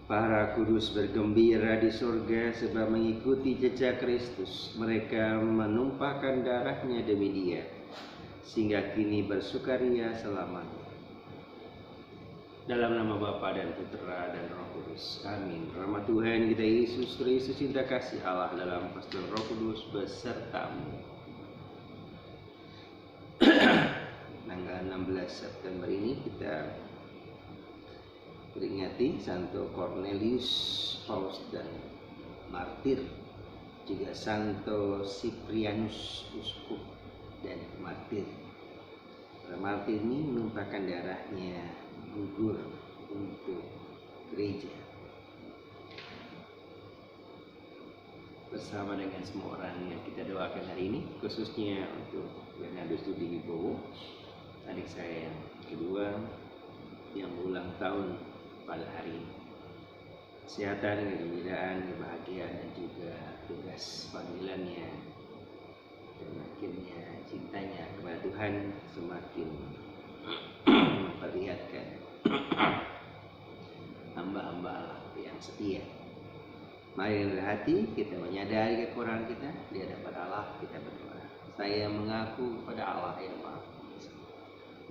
Para kudus bergembira di surga sebab mengikuti jejak Kristus. Mereka menumpahkan darahnya demi Dia, sehingga kini bersukaria selamanya. Dalam nama Bapa dan Putera dan Roh Kudus. Amin. Rahmat Tuhan kita Yesus Kristus, cinta kasih Allah dalam persekutuan Roh Kudus besertamu. Tanggal 16 September ini kita peringati Santo Cornelius Paus dan martir, juga Santo Cyprianus uskup dan martir. Para martir ini menumpahkan darahnya gugur untuk gereja. Bersama dengan semua orang yang kita doakan hari ini, khususnya untuk Bernardo Studi Wibowo, adik saya yang kedua yang berulang tahun pada hari ini. Kesehatan, kegembiraan, kebahagiaan, dan juga tugas panggilannya dan akhirnya cintanya kepada Tuhan semakin memperlihatkan hamba-hamba Allah yang setia. Mari dari hati kita menyadari kekurangan kita di hadapan Allah. Kita berdoa. Saya mengaku kepada Allah yang Maha Kuasa,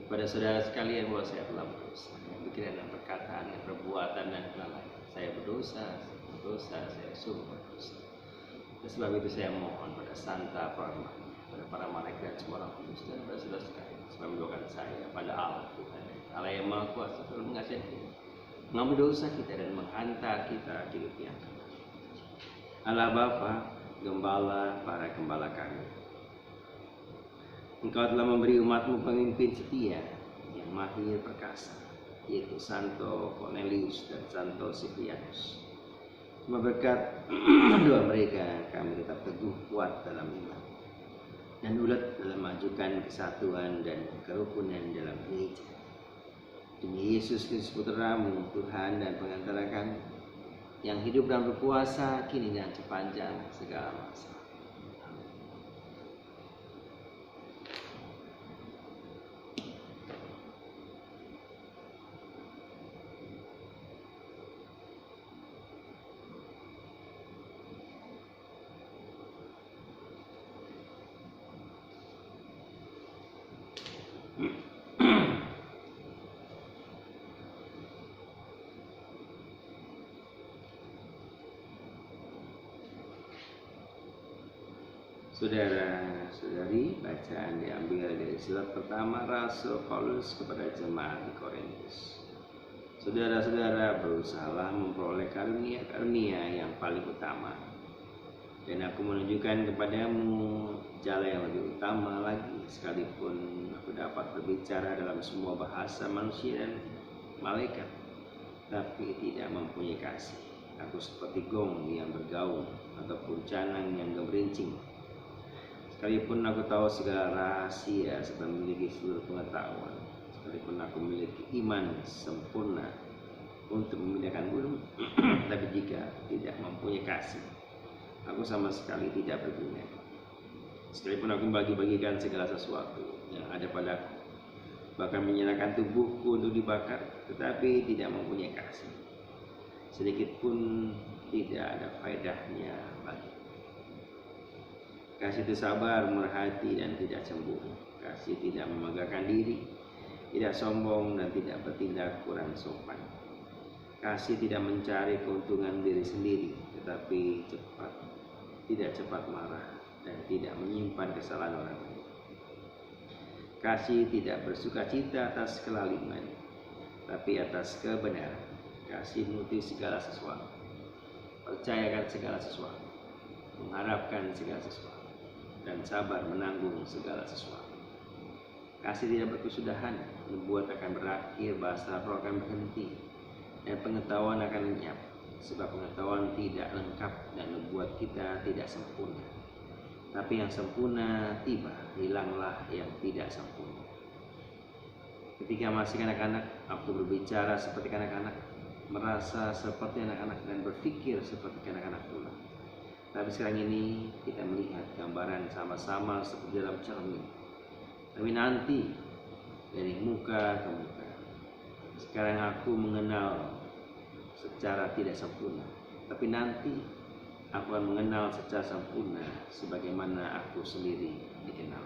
kepada saudara sekalian bahwa saya telah berdosa dengan pikiran dan perkataan, dan perbuatan dan kelalaian. Saya berdosa, saya sungguh berdosa. Oleh sebab itu saya mohon pada Santa Rahmat, pada para malaikat, semua orang kudus, dan pada saudara sekalian, supaya mendoakan saya pada Allah Tuhan, Allah yang Maha Kuasa, terus mengasihi kita, mengambil dosa kita dan menghantar kita ke hidup yang kekal. Allah Bapa, Gembala para gembala kami, Engkau telah memberi umatmu pemimpin setia yang mahir perkasa, yaitu Santo Cornelius dan Santo Cyprianus. Cuma berkat doa mereka kami tetap teguh kuat dalam iman dan ulet dalam majukan kesatuan dan kerukunan dalam gereja. Demi Yesus Kristus Putra-Mu, Tuhan dan pengantara kami, yang hidup dan berkuasa kini dan sepanjang segala masa. Saudara-saudari, bacaan diambil dari surat pertama Rasul Paulus kepada jemaat di Korintus. Saudara-saudara, berusahalah memperoleh karunia-karunia yang paling utama, dan aku menunjukkan kepadamu jalan yang lebih utama lagi, sekalipun aku dapat berbicara dalam semua bahasa manusia dan malaikat, tapi tidak mempunyai kasih. Aku seperti gong yang bergaung ataupun canang yang gemerincing. Sekalipun aku tahu segala rahasia serta memiliki seluruh pengetahuan, sekalipun aku memiliki iman sempurna untuk memindahkan gunung, tapi jika tidak mempunyai kasih, aku sama sekali tidak berguna. Sekalipun aku bagi-bagikan segala sesuatu yang ada padaku, bahkan menyerahkan tubuhku untuk dibakar, tetapi tidak mempunyai kasih, sedikit pun tidak ada faedahnya bagi. Kasih itu sabar, murah hati, dan tidak cemburu. Kasih tidak membanggakan diri, tidak sombong, dan tidak bertindak kurang sopan. Kasih tidak mencari keuntungan diri sendiri, tetapi tidak cepat marah, dan tidak menyimpan kesalahan orang lain. Kasih tidak bersuka cita atas kelaliman, tapi atas kebenaran. Kasih menutupi segala sesuatu, percayakan segala sesuatu, mengharapkan segala sesuatu, dan sabar menanggung segala sesuatu. Kasih tidak berkesudahan, nubuat akan berakhir, bahasa roh akan berhenti, dan pengetahuan akan lenyap, sebab pengetahuan tidak lengkap dan nubuat kita tidak sempurna. Tapi yang sempurna tiba, hilanglah yang tidak sempurna. Ketika masih kanak-kanak, aku berbicara seperti kanak-kanak, merasa seperti anak-anak, dan berpikir seperti anak-anak pula. Tapi sekarang ini kita melihat gambaran sama-sama seperti dalam cermin. Tapi nanti dari muka ke muka. Sekarang aku mengenal secara tidak sempurna, tapi nanti aku akan mengenal secara sempurna sebagaimana aku sendiri dikenal.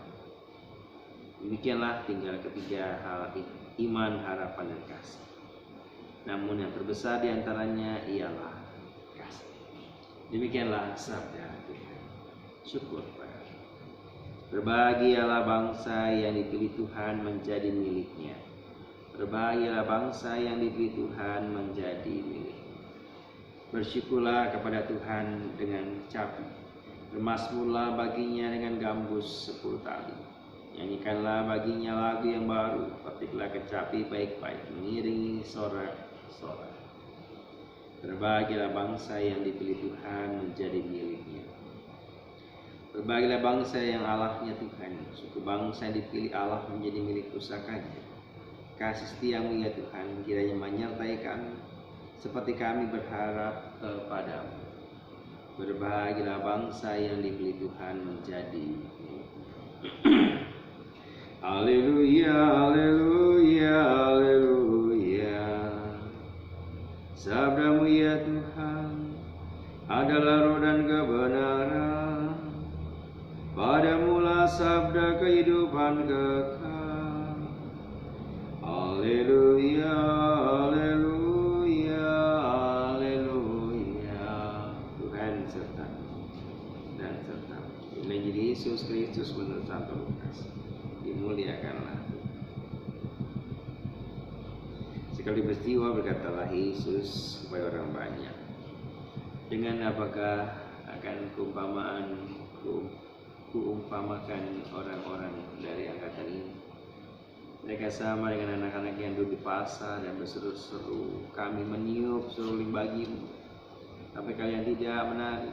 Demikianlah tinggal ketiga hal: iman, harapan, dan kasih. Namun yang terbesar diantaranya ialah kasih. Demikianlah sabda Tuhan. Syukur kepada Allah. Berbahagialah bangsa yang dipilih Tuhan menjadi miliknya. Berbahagialah bangsa yang dipilih Tuhan menjadi miliknya. Bersyukurlah kepada Tuhan dengan capi, bermazmurlah baginya dengan gambus 10 tali. Nyanyikanlah baginya lagu yang baru, petiklah kecapi baik-baik, mengiringi sorak-sorak. Berbahagialah bangsa yang dipilih Tuhan menjadi miliknya. Berbahagialah bangsa yang Allahnya Tuhan, suku bangsa yang dipilih Allah menjadi milik pusakanya. Kasih setiamu ya Tuhan kiranya menyertai kami, seperti kami berharap kepadamu. Berbahagialah bangsa yang dipilih Tuhan menjadi Haleluya, haleluya, haleluya. Sabdamu ya Tuhan adalah roh dan kebenaran. Padamulah sabda kehidupan kekal. Haleluya, haleluya, haleluya. Tuhan sertamu dan sertamu. Injil Yesus Kristus menurut Santo Lukas. Dimuliakanlah. Sekali peristiwa berkatalah Yesus kepada orang banyak, dengan apakah akan kuumpamakan orang-orang dari angkatan ini? Mereka sama dengan anak-anak yang duduk di pasar dan berseru-seru, kami meniup seruling bagimu, tapi kalian tidak menari.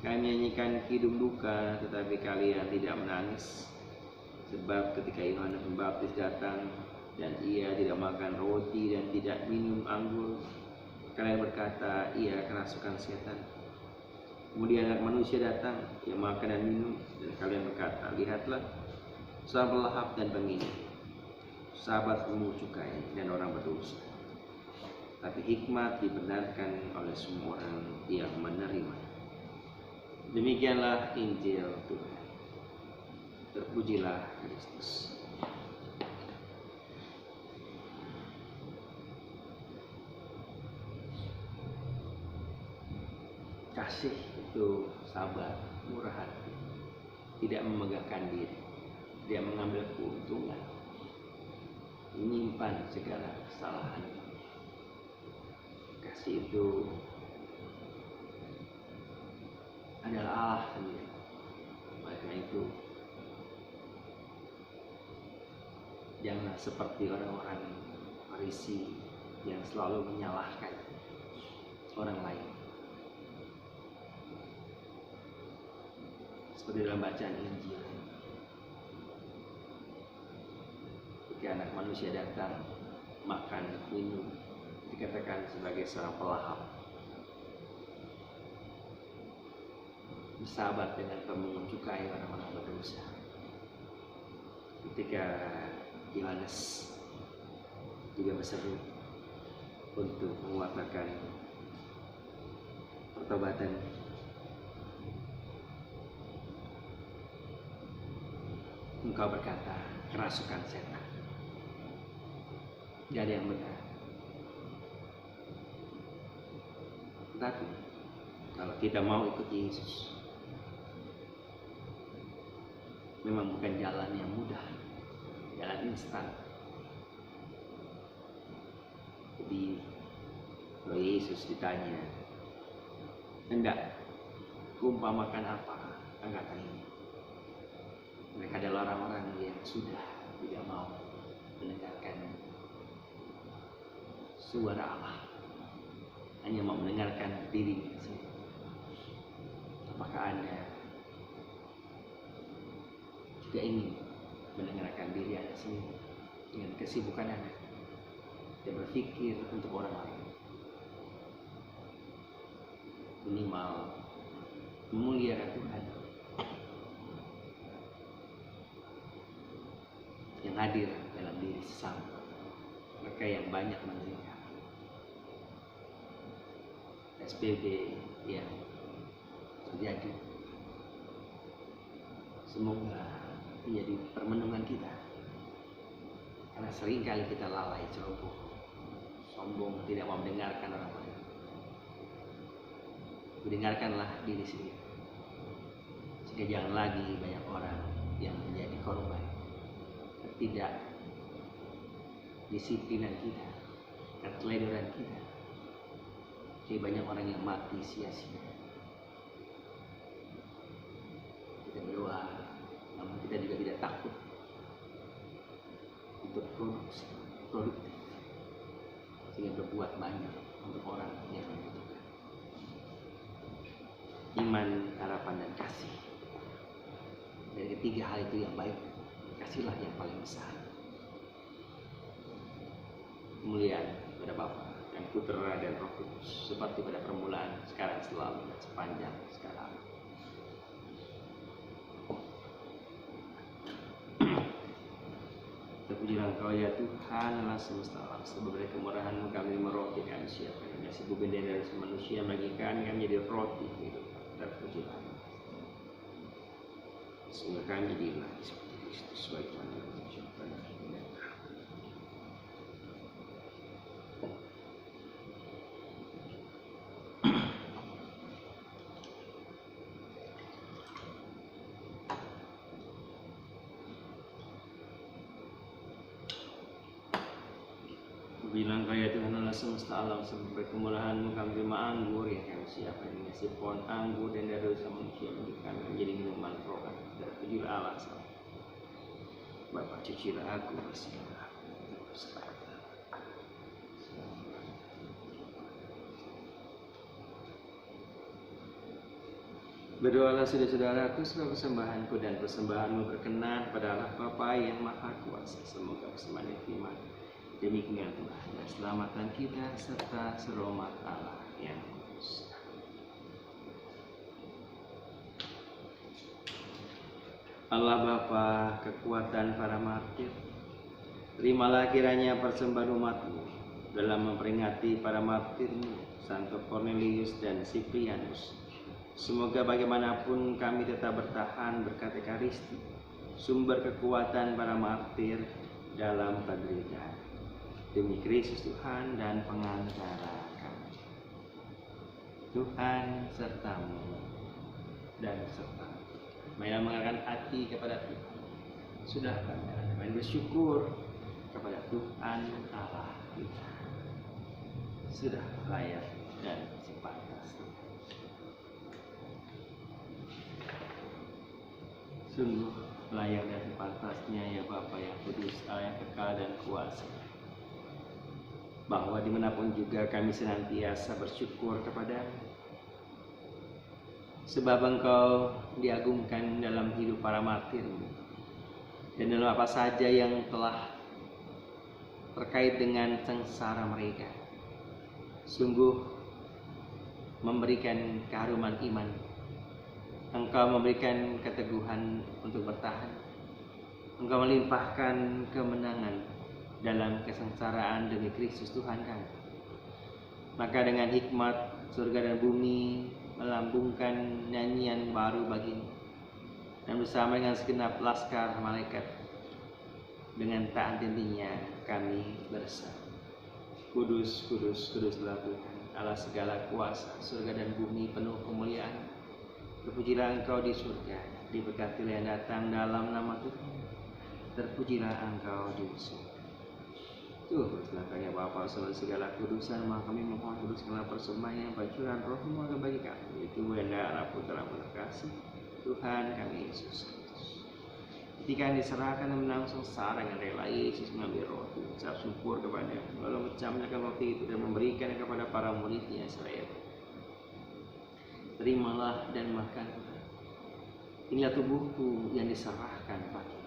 Kami menyanyikan kidung duka, tetapi kalian tidak menangis. Sebab ketika Yohanes Pembaptis datang dan ia tidak makan roti dan tidak minum anggur, kalian berkata ia kerasukan setan. Kemudian Anak Manusia datang, ia makan dan minum, dan kalian berkata, lihatlah, seorang pelahap dan penginjil, sahabat pemungut cukai dan orang berdosa. Tapi hikmat dibenarkan oleh semua orang yang menerima. Demikianlah Injil Tuhan. Terpujilah Kristus. Kasih itu sabar, murah hati, tidak memegahkan diri, tidak mengambil keuntungan, menyimpan segala kesalahan. Kasih itu adalah Allah sendiri. Oleh karena itu, janganlah seperti orang-orang Farisi yang selalu menyalahkan orang lain. Seperti dalam bacaan Injil, ketika Anak Manusia datang, makan, minum, dikatakan sebagai seorang pelahap, bersahabat dengan pemungut cukai, orang-orang berdosa. Ketika Yohanes juga berseru untuk menguatkan pertobatan, engkau berkata kerasukan setan. Tidak ada yang benar. Tetapi kalau kita mau ikut Yesus, memang bukan jalan yang mudah, jalan instan. Jadi kalau Yesus ditanya, hendak kuumpamakan apa angkatan ini? Mereka adalah orang-orang yang sudah tidak mau mendengarkan suara Allah, hanya mau mendengarkan dirinya sendiri. Apakah Anda juga ingin mendengarkan diri Anda sendiri dengan kesibukan Anda dan berpikir untuk orang lain? Minimal memuliakan Tuhan yang hadir dalam diri sesama, mereka yang banyak menderita. SPB yang terjadi. Semoga menjadi permenungan kita, karena seringkali kita lalai, ceroboh, sombong, tidak mau mendengarkan orang lain. Mendengarkanlah diri sendiri, sehingga jangan lagi banyak orang yang menjadi korban tidak disiplinan kita, keteledoran kita. Jadi banyak orang yang mati sia-sia. Kita berdoa, namun kita juga tidak takut untuk produktif, sehingga berbuat banyak untuk orang yang membutuhkan. Iman, harapan, dan kasih. Dari ketiga hal itu yang baik, kasihlah yang paling besar. Kemuliaan kepada Bapa dan Putra dan Roh Kudus, seperti pada permulaan, sekarang, selalu, dan sepanjang sekarang. Terpujilah Engkau ya Tuhan Allah semesta alam, sebab dari kemurahan-Mu kami meroti kami siapkan. Kasih bumi dari manusia bagikan kami menjadi roti hidup. Terpujilah. Semoga kami jadilah seperti Kristus sesuai Tuhan yang mengucapkan. Bilang kaya Tuhan Allah semesta alam, sampai kemurahan-Mu kami terima anggur yang kami siapkan, ngasih pohon anggur dan dari dosa manusia bagi kami menjadi minuman rohani. Terpujilah Allah sama Bapa, cucilah aku, bersihlah aku, berdoalah saudara-saudaraku, supaya persembahanku dan persembahanmu berkenan pada Allah Bapa yang Maha Kuasa. Semoga persembahan diterima demi kemuliaan Tuhan dan keselamatan kita, serta serahmat Allah yang kudus. Allah Bapa, kekuatan para martir, terimalah kiranya persembahan umat-Mu dalam memperingati para martir-Mu, Santo Cornelius dan Cyprianus. Semoga bagaimanapun kami tetap bertahan berkat Ekaristi, sumber kekuatan para martir dalam penderitaan. Demi Kristus Tuhan dan pengantara kami. Tuhan serta-Mu dan serta-Mu. Marilah mengarahkan hati kepada Tuhan. Sudah kami bersyukur kepada Tuhan Allah kita. Sudah layak dan sepantasnya. Sungguh layak dan sepantasnya ya Bapa yang kudus, Allah yang kekal dan kuasa, bahwa dimanapun juga kami senantiasa bersyukur kepada-Mu, sebab Engkau diagungkan dalam hidup para martir-Mu, dan dalam apa saja yang telah terkait dengan sengsara mereka. Sungguh memberikan keharuman iman. Engkau memberikan keteguhan untuk bertahan. Engkau melimpahkan kemenangan dalam kesengsaraan demi Kristus Tuhan kami. Maka dengan hikmat surga dan bumi melambungkan nyanyian baru bagimu, dan bersama dengan segenap laskar malaikat dengan tak henti-hentinya kami bersama. Kudus, kudus, kuduslah Tuhan Allah segala kuasa, surga dan bumi penuh kemuliaan. Terpujilah Engkau di surga, diberkatilah yang datang dalam nama Tuhan. Terpujilah Engkau di surga. Kuduslah Kau ya Bapa, selalu segala kudusan, maka kami mohon kuduskanlah persembahan yang pancuran Roh-Mu bagi kami, yaitu Bunda Allah Putra Kasih Tuhan kami Yesus Kristus. Ketika diserahkan dan menang sengsara dengan rela, Yesus mengambil roti, ucap syukur kepada-Mu, lalu mencamkan roti itu dan memberikan kepada para murid-Nya seraya, terimalah dan makan. Inilah tubuhku yang diserahkan bagi.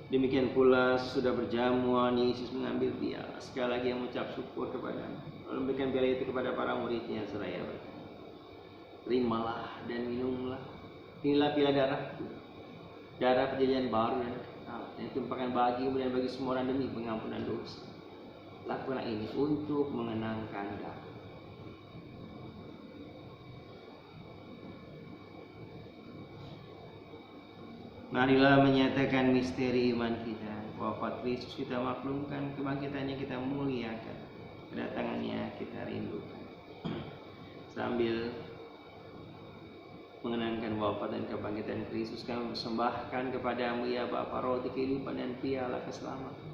Demikian pula sudah berjamuan, Yesus mengambil piala, sekali lagi yang mengucap syukur kepada-Mu, lalu memberikan piala itu kepada para murid-Nya seraya berkata, terimalah dan minumlah. Inilah piala darahku, darah perjanjian baru dan kekal, Allah yang ditumpahkan bagimu dan bagi semua orang demi pengampunan dosa. Lakukanlah ini untuk mengenangkan darah. Marilah menyatakan misteri iman kita. Wafat Kristus kita maklumkan, kebangkitannya kita muliakan, kedatangannya kita rindukan. Sambil mengenangkan wafat dan kebangkitan Kristus, kami persembahkan kepadamu ya Bapa roti kehidupan dan piala keselamatan.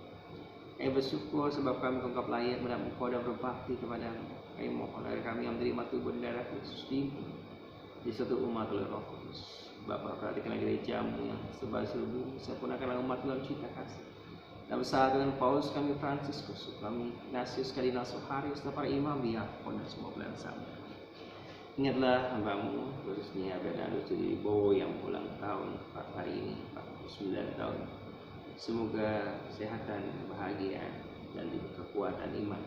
Kami bersyukur sebab kami ungkap layak mendapat Engkau dan berbakti kepadamu. Kami mohon agar kami yang menerima tubuh dan darah Kristus di suatu umat oleh Roh Kudus. Bapa, perhatikanlah gerejamu yang sebar seluruh bumi, sempurnakanlah umat dalam cinta kasih. Dan bersama dengan Paulus, kami Fransiskus, kami Ignatius, Kardinal Soharius, dan para imam, diakon dan semua pelayan sama. Ingatlah hambamu, khususnya Bernardus Wibowo yang ulang tahun hari ini, 49 tahun. Semoga kesehatan, kebahagiaan, dan kekuatan iman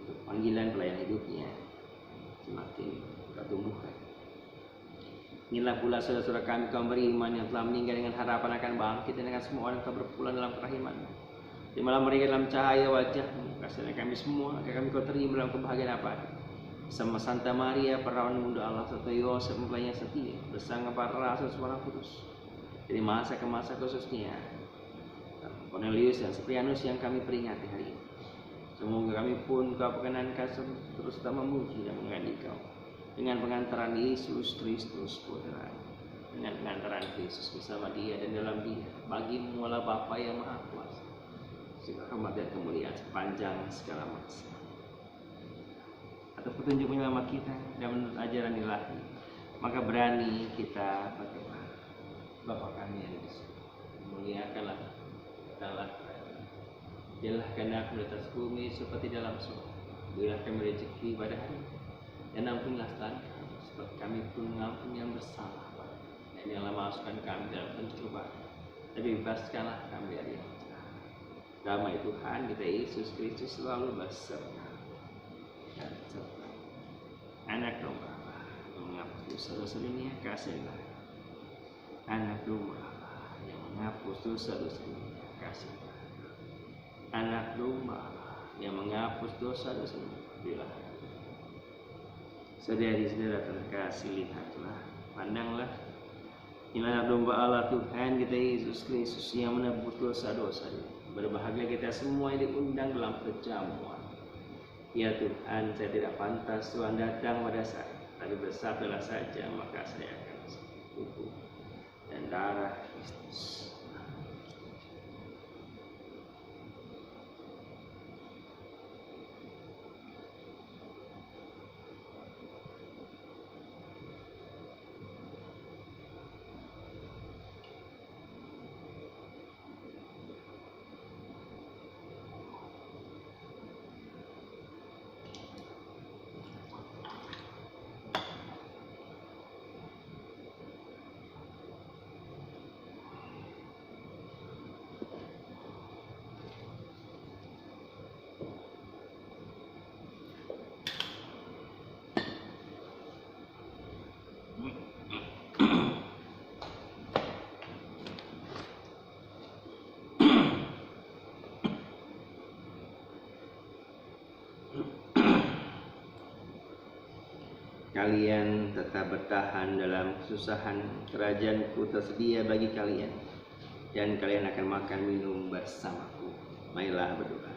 untuk panggilan pelayan hidupnya semakin tertumbuhkan. Inilah pula saudara-saudara kami kaum beriman yang telah meninggal dengan harapan akan bangkit dan dengan semua orang telah berpulang dalam kerahiman-Mu. Terimalah mereka dalam cahaya wajah-Mu. Kasihlah kami semua agar kami Kau terima dalam kebahagiaan abadi. Bersama Santa Maria, perawan bunda Allah, serta Yosef mempelainya setia, bersama para rasul semua kudus. Dari masa ke masa khususnya Cornelius dan Cyprianus yang kami peringati hari ini. Semoga kami pun Kau perkenankan terus tak memuji dan mengasihi Kau. Dengan pengantaran Yesus Kristus Putra, dengan pengantaran Kristus bersama Dia dan dalam Dia, bagi-Mu Allah Bapa yang Maha Kuasa, segala hormat dan kemuliaan sepanjang segala masa. Atau petunjuk penyelamat kita dan menurut ajaran ilahi, maka berani kita berdoa. Bapa kami yang di surga, muliakanlah Allah. Jadilah kehendak-Mu di atas bumi seperti dalam surga. Berilah kami rezeki pada hari ini. Dan ampunilah kesalahan kami, sebab kami pun mengampuni yang bersalah. Dan janganlah masukkan kami dalam pencobaan, tapi bebaskanlah kami dari yang jahat. Damai Tuhan kita Yesus Kristus selalu beserta dan serta Anak domba Allah yang menghapus dosa-dosa dunia, kasihlah. Anak domba Allah yang menghapus dosa-dosa dunia, kasihlah. Anak domba Allah yang menghapus dosa-dosa dunia, berilah. Saudari-saudara terkasih, lihatlah, pandanglah, inilah domba Allah Tuhan kita Yesus Kristus yang menebus dosa-dosa. Berbahagia kita semua yang diundang dalam perjamuan. Ya Tuhan, saya tidak pantas Tuhan datang pada saya, tapi bersabdalah saja maka saya akan sembuh. Dan darah Kristus. Kalian tetap bertahan dalam kesusahan, kerajaanku tersedia bagi kalian, dan kalian akan makan minum bersamaku. Marilah berdoa.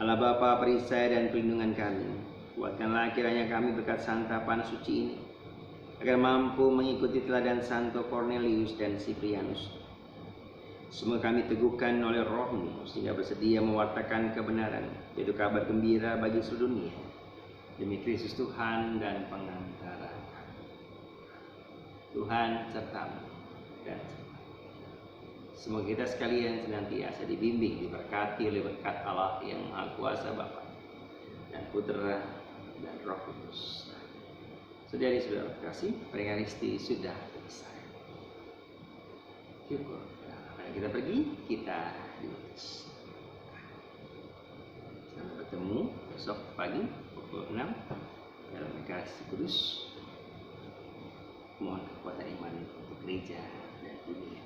Allah Bapa, perisai dan perlindungan kami, kuatkanlah kiranya kami berkat santapan suci ini, agar mampu mengikuti teladan Santo Cornelius dan Cyprianus. Semoga kami teguhkan oleh Roh-Mu, sehingga bersedia mewartakan kebenaran, yaitu kabar gembira bagi seluruh dunia. Demi Kristus Tuhan dan pengantara kami. Tuhan sertamu dan semoga kita sekalian senantiasa dibimbing, diberkati oleh berkat Allah yang Maha Kuasa Bapa dan Putra dan Roh Kudus. Saudari-saudara kasih, peringaristi sudah selesai. Syukur. Nah, kita pergi, kita diutus. Sampai bertemu besok pagi pukul 6 dalam kasih kudus. Mohon kekuatan iman untuk gereja dan dunia.